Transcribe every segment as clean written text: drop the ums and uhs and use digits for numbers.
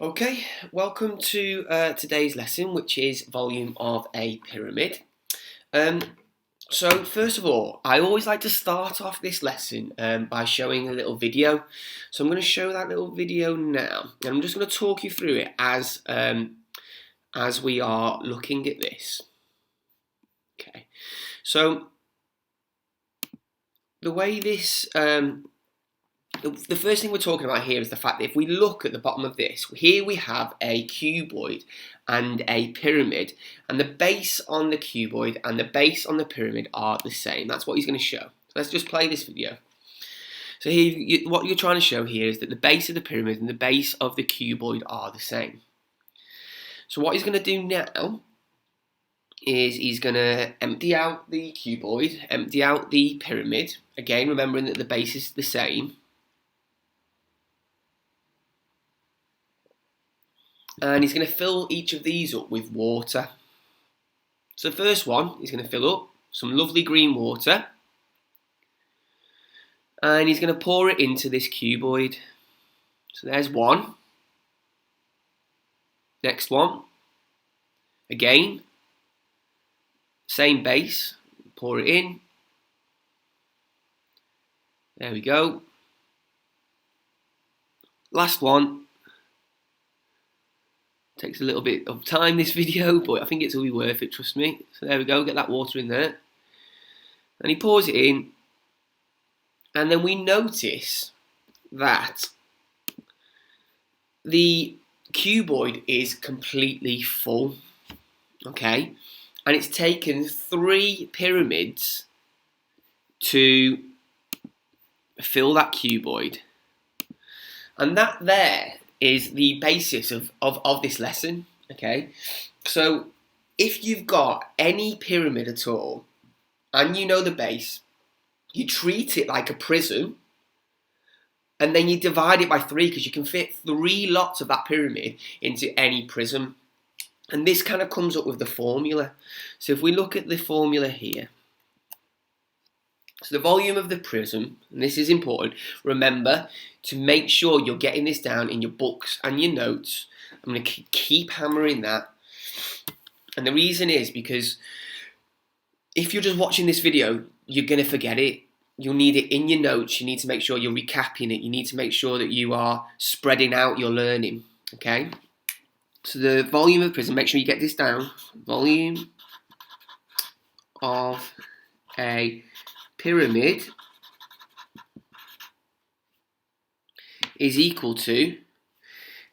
Okay, welcome to today's lesson, which is volume of a pyramid. So first of all, I always like to start off this lesson by showing a little video. So I'm going to show that little video now, and I'm just going to talk you through it as we are looking at this. Okay, so the way this the first thing we're talking about here is the fact that if we look at the bottom of this, here we have a cuboid and a pyramid, and the base on the cuboid and the base on the pyramid are the same. That's what he's going to show. So let's just play this video. So here, what you're trying to show here is that the base of the pyramid and the base of the cuboid are the same. So what he's going to do now is he's going to empty out the cuboid, empty out the pyramid, again remembering that the base is the same. And he's going to fill each of these up with water. So the first one he's going to fill up some lovely green water, and he's going to pour it into this cuboid. So there's one. Next one. Again, same base, pour it in. There we go. Last one. Takes a little bit of time, this video, but I think it's will be worth it, trust me. So there we go, get that water in there. And he pours it in. And then we notice that the cuboid is completely full. Okay? And it's taken 3 pyramids to fill that cuboid. And that there is the basis of this lesson, okay? So if you've got any pyramid at all, and you know the base, you treat it like a prism, and then you divide it by 3 because you can fit 3 lots of that pyramid into any prism. And this kind of comes up with the formula. So if we look at the formula here, so the volume of the prism, and this is important, remember to make sure you're getting this down in your books and your notes. I'm going to keep hammering that. And the reason is because if you're just watching this video, you're going to forget it. You'll need it in your notes. You need to make sure you're recapping it. You need to make sure that you are spreading out your learning. Okay? So the volume of the prism, make sure you get this down. Volume of a pyramid is equal to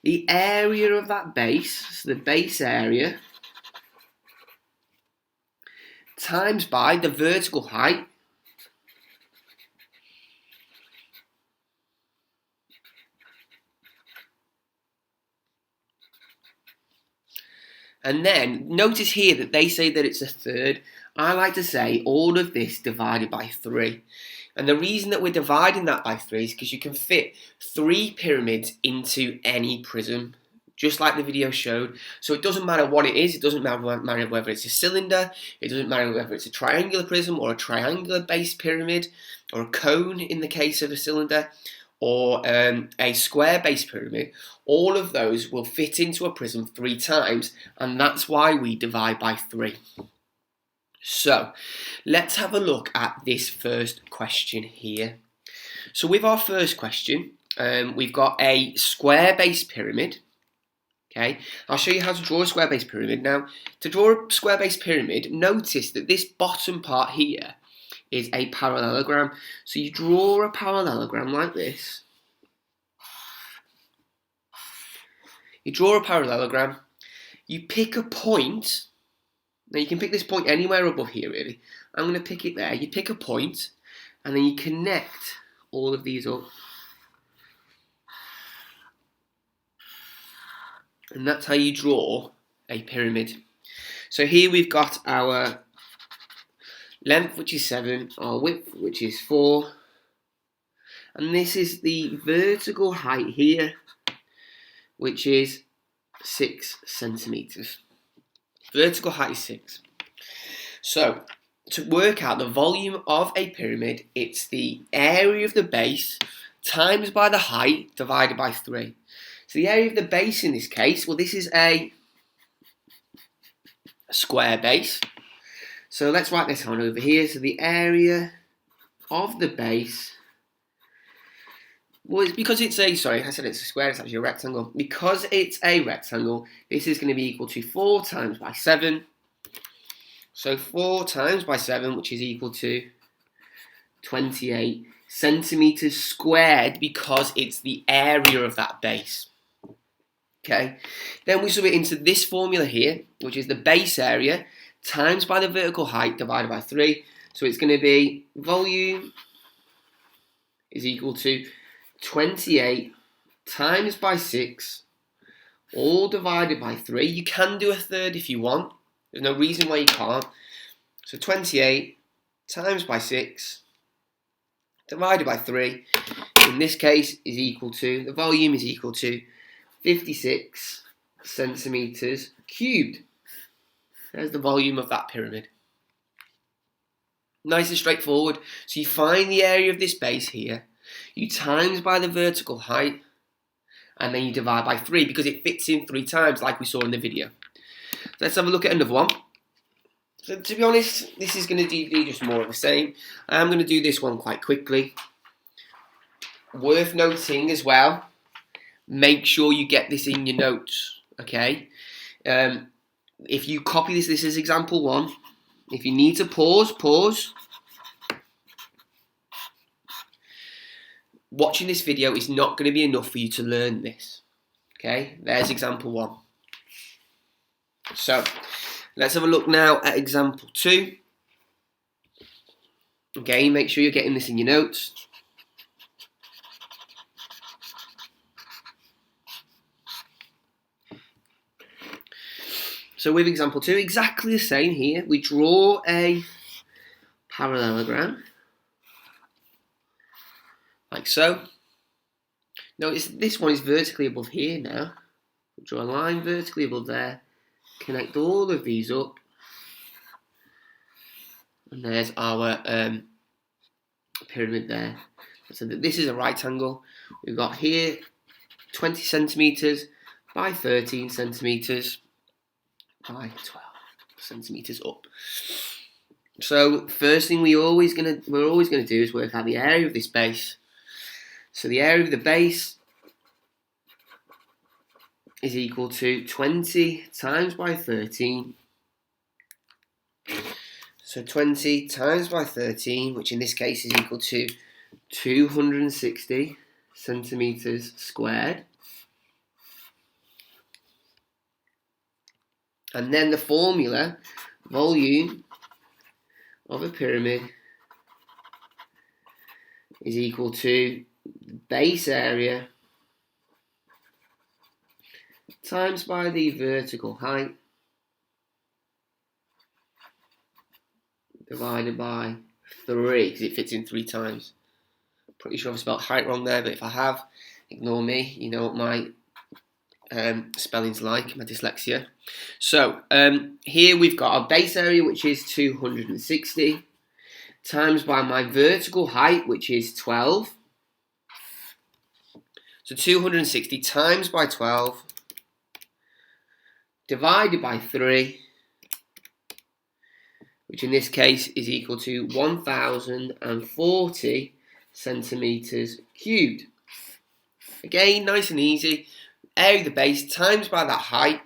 the area of that base, so the base area, times by the vertical height, and then notice here that they say that it's a third. I like to say all of this divided by 3. And the reason that we're dividing that by 3 is because you can fit 3 pyramids into any prism, just like the video showed. So it doesn't matter what it is, it doesn't matter whether it's a cylinder, it doesn't matter whether it's a triangular prism or a triangular base pyramid, or a cone in the case of a cylinder, or a square base pyramid. All of those will fit into a prism 3 times, and that's why we divide by 3. So, let's have a look at this first question here. So with our first question, we've got a square base pyramid. Okay, I'll show you how to draw a square base pyramid. Now, to draw a square base pyramid, notice that this bottom part here is a parallelogram. So you draw a parallelogram like this. You draw a parallelogram, you pick a point. Now you can pick this point anywhere above here really. I'm going to pick it there. You pick a point and then you connect all of these up. And that's how you draw a pyramid. So here we've got our length, which is 7, our width, which is 4. And this is the vertical height here, which is 6 centimeters. Vertical height is 6. So, to work out the volume of a pyramid, it's the area of the base times by the height divided by 3. So the area of the base in this case, well, this is a square base. So let's write this on over here. So the area of the base, well, it's because it's a, sorry, I said it's a square, it's actually a rectangle. Because it's a rectangle, this is going to be equal to 4 times by 7. So 4 times by 7, which is equal to 28 centimeters squared, because it's the area of that base. Okay, then we sub it into this formula here, which is the base area times by the vertical height divided by 3. So it's going to be volume is equal to 28 times by 6, all divided by 3. You can do a third if you want. There's no reason why you can't. So 28 times by 6 divided by 3, in this case, is equal to, the volume is equal to 56 centimeters cubed. There's the volume of that pyramid. Nice and straightforward. So you find the area of this base here, you times by the vertical height, and then you divide by 3 because it fits in 3 times like we saw in the video. Let's have a look at another one. So to be honest, this is going to be just more of the same. I'm going to do this one quite quickly. Worth noting as well, make sure you get this in your notes, okay? If you copy this is example 1. If you need to pause. Watching this video is not going to be enough for you to learn this, okay? There's example 1. So, let's have a look now at example 2. Okay, make sure you're getting this in your notes. So with example 2, exactly the same here. We draw a parallelogram, like so. Notice this one is vertically above here now. We'll draw a line vertically above there, connect all of these up, and there's our pyramid there. So that this is a right angle. We've got here 20 centimeters by 13 centimeters by 12 centimeters up. So first thing we're always gonna do is work out the area of this base. So the area of the base is equal to 20 times by 13. So 20 times by 13, which in this case is equal to 260 centimeters squared. And then the formula, volume of a pyramid is equal to base area times by the vertical height divided by 3, because it fits in 3 times. Pretty sure I've spelled height wrong there, but if I have, ignore me. You know what my spelling's like, my dyslexia. So here we've got our base area, which is 260, times by my vertical height, which is 12. So 260 times by 12 divided by 3, which in this case is equal to 1040 centimeters cubed. Again, nice and easy. Area of the base times by that height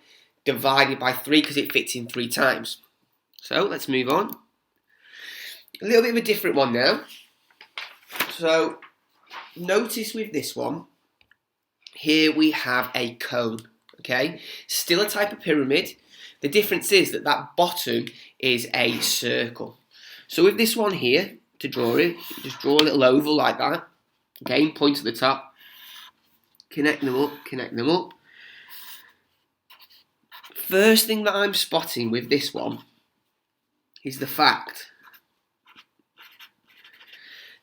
divided by 3 because it fits in 3 times. So let's move on. A little bit of a different one now. So notice with this one, here we have a cone, okay? Still a type of pyramid. The difference is that that bottom is a circle. So with this one here, to draw it, just draw a little oval like that. Okay, point at the top. Connect them up. First thing that I'm spotting with this one is the fact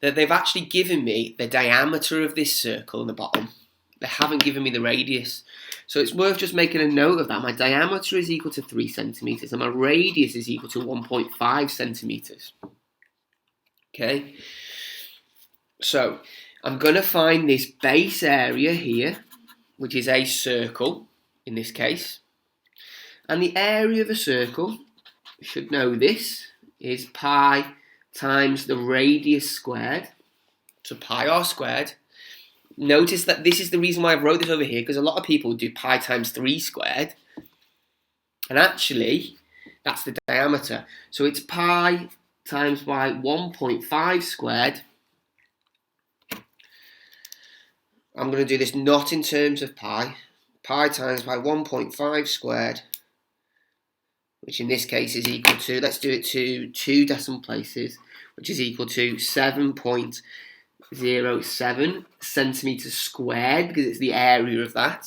that they've actually given me the diameter of this circle in the bottom. They haven't given me the radius. So it's worth just making a note of that. My diameter is equal to 3 centimeters and my radius is equal to 1.5 centimeters. Okay. So I'm going to find this base area here, which is a circle in this case. And the area of a circle, you should know this, is pi times the radius squared. So pi r squared. Notice that this is the reason why I wrote this over here, because a lot of people do pi times 3 squared. And actually, that's the diameter. So it's pi times by 1.5 squared. I'm going to do this not in terms of pi. Pi times by 1.5 squared, which in this case is equal to, let's do it to 2 decimal places, which is equal to 7.07 centimetres squared, because it's the area of that.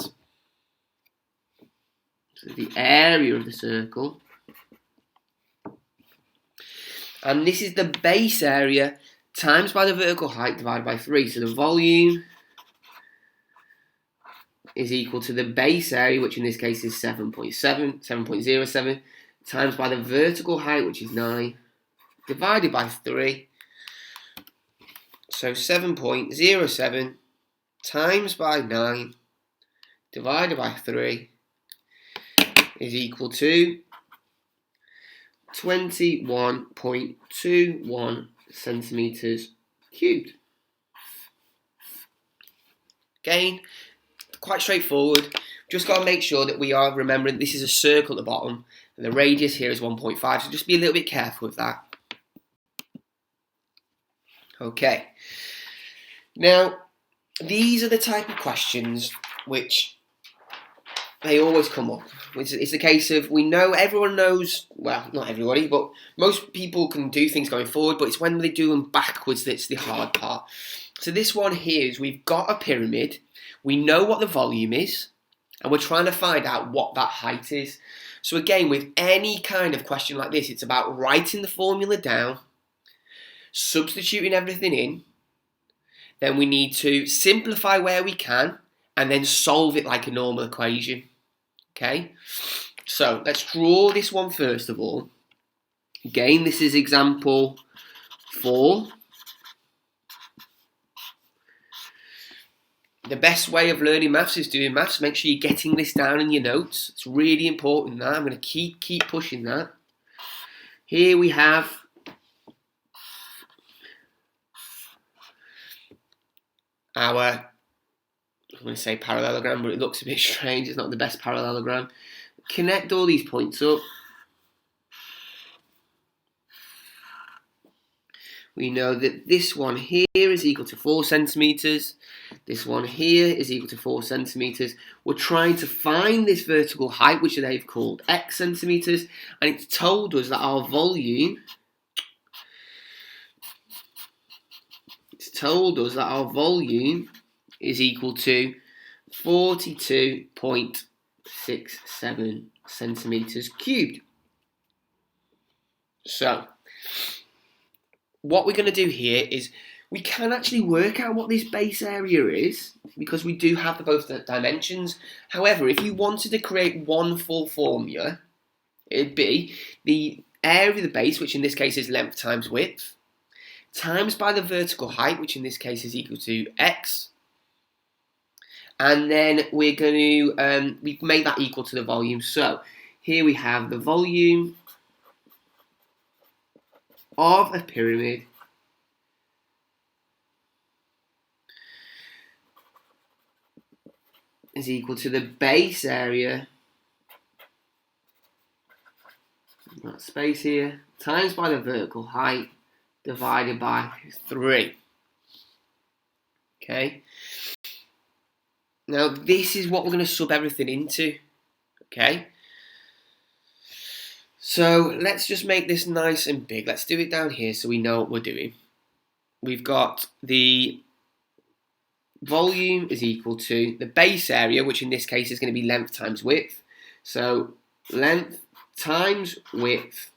So the area of the circle. And this is the base area times by the vertical height divided by 3. So the volume is equal to the base area, which in this case is 7.07, times by the vertical height, which is 9, divided by 3. So 7.07 times by 9 divided by 3 is equal to 21.21 centimetres cubed. Again, quite straightforward. Just got to make sure that we are remembering this is a circle at the bottom and the radius here is 1.5, so just be a little bit careful with that. Okay, now these are the type of questions which they always come up. It's the case of, we know, everyone knows, well, not everybody, but most people can do things going forward, but it's when they do them backwards that's the hard part. So this one here is, we've got a pyramid, we know what the volume is, and we're trying to find out what that height is. So again, with any kind of question like this, it's about writing the formula down, substituting everything in, then we need to simplify where we can, and then solve it like a normal equation. Okay, so let's draw this one first of all. Again, this is example 4. The best way of learning maths is doing maths. Make sure you're getting this down in your notes. It's really important that. I'm going to keep pushing that. Here we have our, I'm going to say parallelogram, but it looks a bit strange. It's not the best parallelogram. Connect all these points up. We know that this one here is equal to 4 centimetres. This one here is equal to 4 centimetres. We're trying to find this vertical height, which they've called x centimetres, and it's told us that our volume, is equal to 42.67 centimetres cubed. So what we're going to do here is, we can actually work out what this base area is, because we do have both the dimensions. However, if you wanted to create one full formula, it'd be the area of the base, which in this case is length times width, times by the vertical height, which in this case is equal to x, and then we're going to we make that equal to the volume. So here we have the volume of a pyramid is equal to the base area, that space here, times by the vertical height divided by 3. Okay. Now this is what we're going to sub everything into. Okay. So let's just make this nice and big. Let's do it down here so we know what we're doing. We've got the volume is equal to the base area, which in this case is going to be length times width. So length times width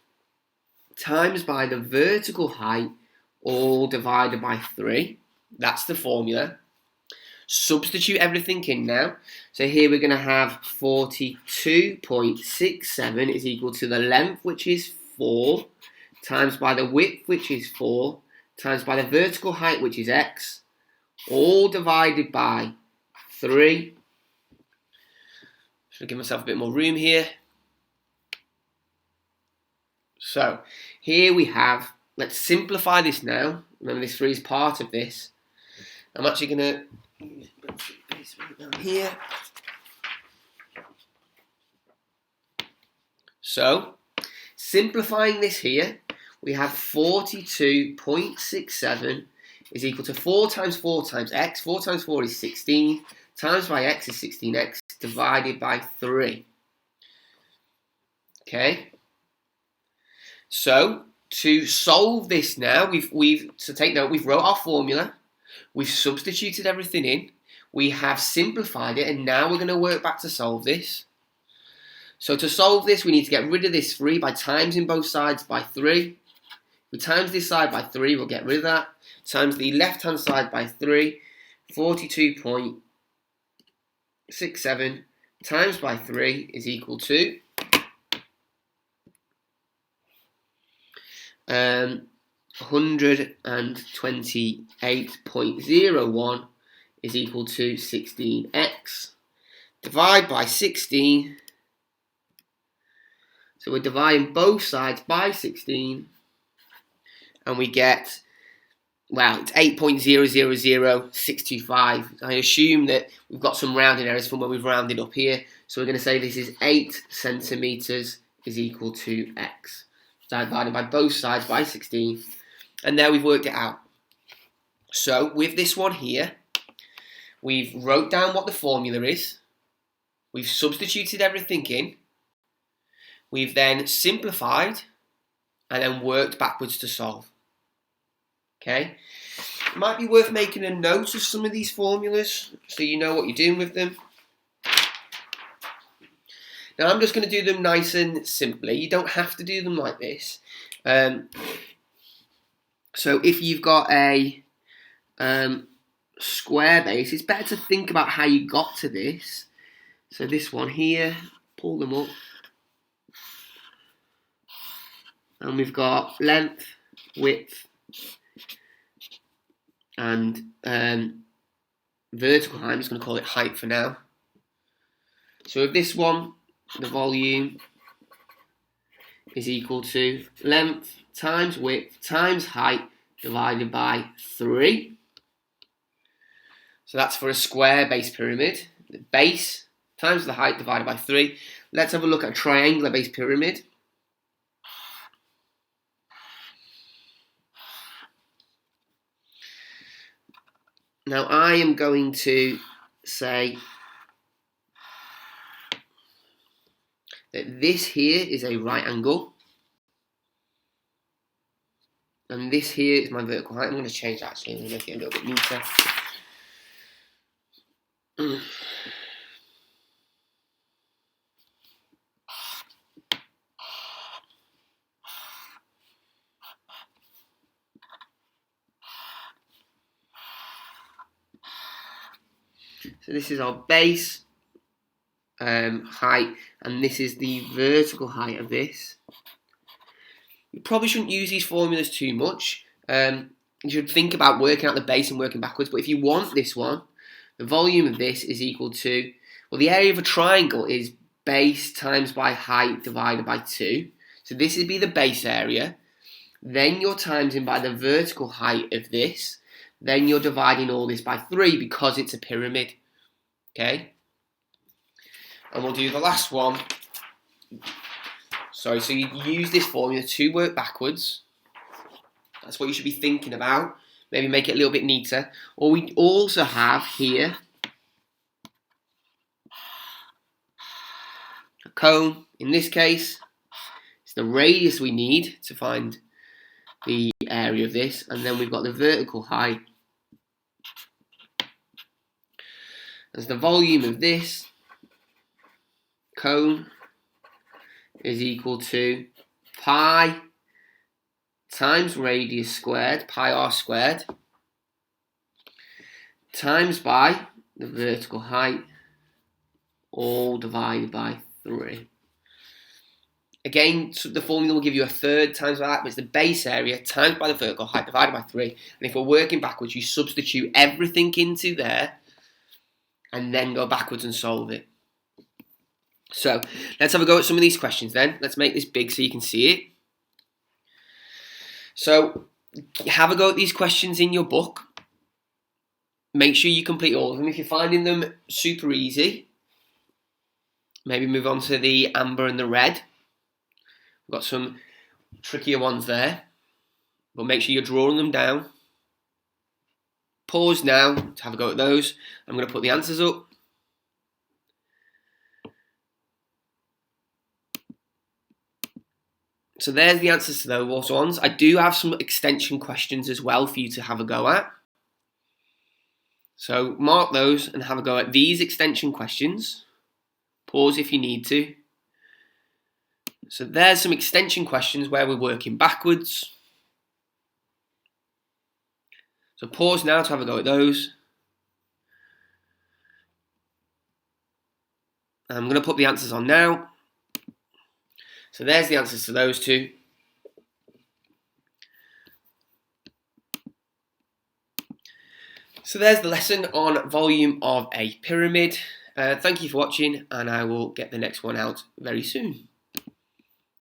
times by the vertical height, all divided by 3. That's the formula. Substitute everything in now. So here we're going to have 42.67 is equal to the length, which is 4, times by the width, which is 4, times by the vertical height, which is x, all divided by 3. Should give myself a bit more room here. So here we have, let's simplify this now. Remember, this 3 is part of this. I'm actually going to use this right down here. So, simplifying this here, we have 42.67 is equal to 4 times 4 times x. 4 times 4 is 16. Times by x is 16x divided by 3. Okay. So, to solve this now, so take note, we've wrote our formula. We've substituted everything in. We have simplified it, and now we're going to work back to solve this. So to solve this, we need to get rid of this 3 by timesing both sides by 3. If we times this side by 3, we'll get rid of that. Times the left-hand side by 3. 42.67 times by 3 is equal to 128.01 is equal to 16x. Divide by 16. So we're dividing both sides by 16, and we get, well, it's 8.000625. I assume that we've got some rounding errors from when we've rounded up here. So we're going to say this is 8 centimetres is equal to x. Divided by both sides by 16, and there we've worked it out. So with this one here, we've wrote down what the formula is. We've substituted everything in. We've then simplified and then worked backwards to solve. Okay? It might be worth making a note of some of these formulas so you know what you're doing with them. Now I'm just going to do them nice and simply. You don't have to do them like this. So if you've got a square base, it's better to think about how you got to this. So this one here, pull them up. And we've got length, width, and vertical height. I'm just going to call it height for now. So with this one, the volume is equal to length times width times height divided by 3. So that's for a square base pyramid. The base times the height divided by 3. Let's have a look at a triangular base pyramid. Now I am going to say that this here is a right angle, and this here is my vertical height. I'm going to change that actually, I'm going to make it a little bit neater. So this is our base height, and this is the vertical height of this. You probably shouldn't use these formulas too much. You should think about working out the base and working backwards, but if you want this one, the volume of this is equal to, well, the area of a triangle is base times by height divided by 2. So this would be the base area. Then you're timesing by the vertical height of this. Then you're dividing all this by 3 because it's a pyramid. Okay? And we'll do the last one. Sorry, so you use this formula to work backwards. That's what you should be thinking about. Maybe make it a little bit neater. Or we also have here a cone. In this case, it's the radius we need to find the area of this. And then we've got the vertical height as the volume of this cone is equal to pi times radius squared, pi r squared, times by the vertical height, all divided by 3. Again, so the formula will give you a third times by that, but it's the base area times by the vertical height divided by 3. And if we're working backwards, you substitute everything into there and then go backwards and solve it. So let's have a go at some of these questions then. Let's make this big so you can see it. So have a go at these questions in your book. Make sure you complete all of them. If you're finding them super easy, maybe move on to the amber and the red. We've got some trickier ones there, but make sure you're drawing them down. Pause now to have a go at those. I'm going to put the answers up. So there's the answers to those ones. I do have some extension questions as well for you to have a go at. So mark those and have a go at these extension questions. Pause if you need to. So there's some extension questions where we're working backwards. So pause now to have a go at those. I'm going to put the answers on now. So there's the answers to those two. So there's the lesson on volume of a pyramid. Thank you for watching, and I will get the next one out very soon.